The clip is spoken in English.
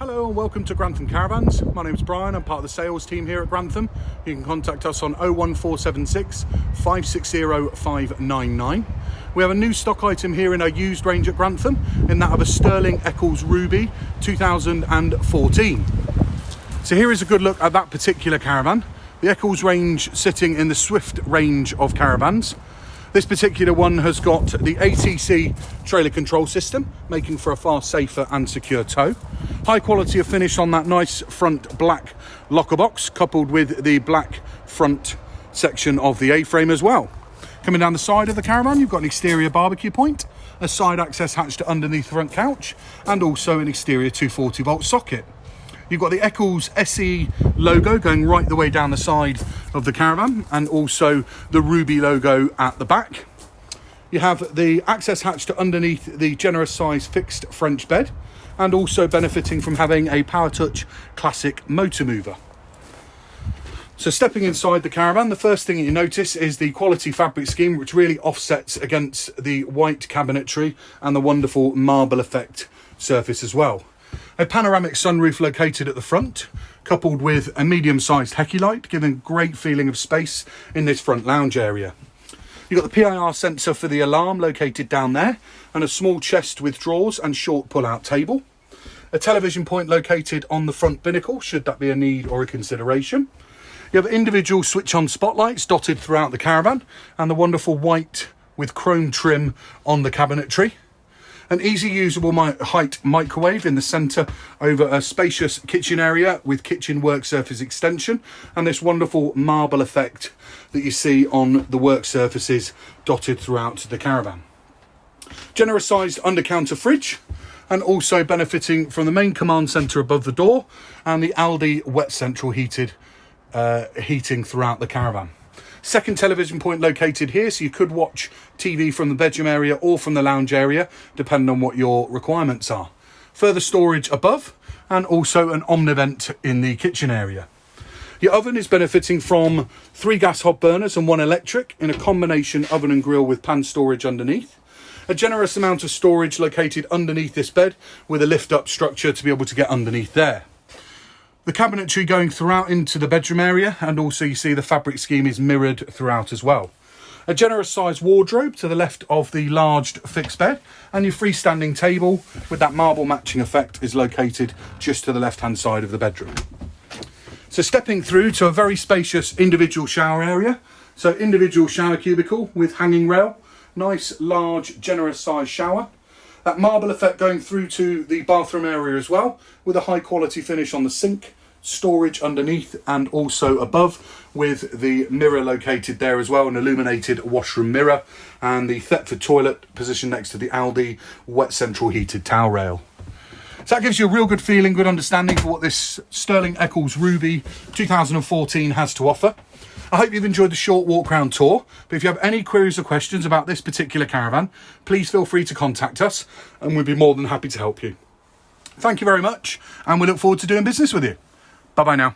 Hello and welcome to Grantham Caravans. My name's Brian, I'm part of the sales team here at Grantham. You can contact us on 01476 560 599. We have a new stock item here in our used range at Grantham, in that of a sterling Eccles Ruby 2014. So here is a good look at that particular caravan. The Eccles range sitting in the Swift range of caravans. This particular one has got the ATC trailer control system, making for a far safer and secure tow. High quality of finish on that nice front black locker box, coupled with the black front section of the A-frame as well. Coming down the side of the caravan, you've got an exterior barbecue point, a side access hatch to underneath the front couch, and also an exterior 240 volt socket. You've got the Eccles SE logo going right the way down the side of the caravan, and also the Ruby logo at the back. You have the access hatch to underneath the generous size fixed French bed, and also benefiting from having a PowerTouch Classic motor mover. So stepping inside the caravan, the first thing you notice is the quality fabric scheme, which really offsets against the white cabinetry and the wonderful marble effect surface as well. A panoramic sunroof located at the front, coupled with a medium-sized Hecky light, giving a great feeling of space in this front lounge area. You've got the PIR sensor for the alarm located down there, and a small chest with drawers and short pull-out table. A television point located on the front binnacle, should that be a need or a consideration. You have individual switch-on spotlights dotted throughout the caravan, and the wonderful white with chrome trim on the cabinetry. An easy usable height microwave in the centre over a spacious kitchen area with kitchen work surface extension, and this wonderful marble effect that you see on the work surfaces dotted throughout the caravan. Generous sized under counter fridge, and also benefiting from the main command centre above the door and the Aldi wet central heating throughout the caravan. Second television point located here, so you could watch TV from the bedroom area or from the lounge area, depending on what your requirements are. Further storage above, and also an omnivent in the kitchen area. Your oven is benefiting from 3 gas hob burners and 1 electric in a combination oven and grill with pan storage underneath. A generous amount of storage located underneath this bed with a lift up structure to be able to get underneath there. The cabinetry going throughout into the bedroom area, and also you see the fabric scheme is mirrored throughout as well. A generous sized wardrobe to the left of the large fixed bed, and your freestanding table with that marble matching effect is located just to the left hand side of the bedroom. So stepping through to a very spacious individual shower area. So individual shower cubicle with hanging rail, nice large generous sized shower. That marble effect going through to the bathroom area as well, with a high quality finish on the sink, storage underneath and also above, with the mirror located there as well, an illuminated washroom mirror, and the Thetford toilet positioned next to the Aldi wet central heated towel rail. So that gives you a real good feeling, good understanding for what this sterling Eccles Ruby 2014 has to offer. I hope you've enjoyed the short walk round tour, but if you have any queries or questions about this particular caravan, please feel free to contact us and we'd be more than happy to help you. Thank you very much, and we look forward to doing business with you. Bye bye now.